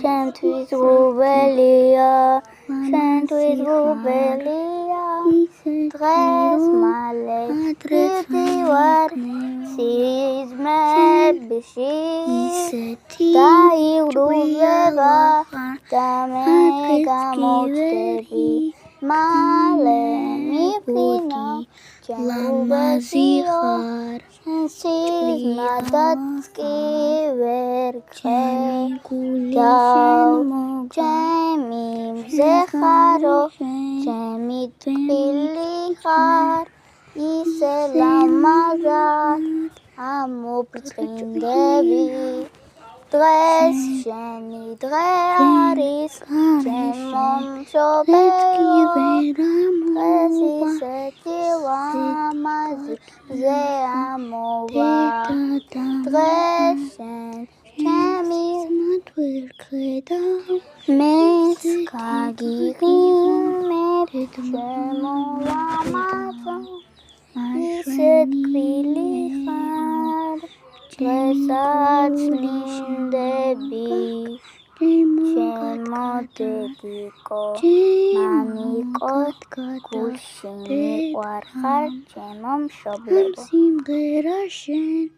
ჩემთვის გუბელია შენთვის გუბელია დღეს მალე ვიყივარ სიზმრებში დაიღრუება და მე გამოვხდები მალე მიფრინო ლამაზი ხარ სიზმრადაც კი ვერ გხედავ ჩემი მზე ხარო ჩემი ტკბილი ხარ ისე ლამაზად ამობწყინდები დღეს შენი დღე არის ჩემო მშობელო დღეს ისეთი ლამაზი მზე ამოვა დღეს შენ ჩემი მეც გაგიღიმებ ჩემო ლამაზო ისე ტკბილი ხარ დღესაც ნიშნდები ჩემო დედიკო მამიკო გულში მიყვარხარ ჩემო მშობლებო სიმღერა შენ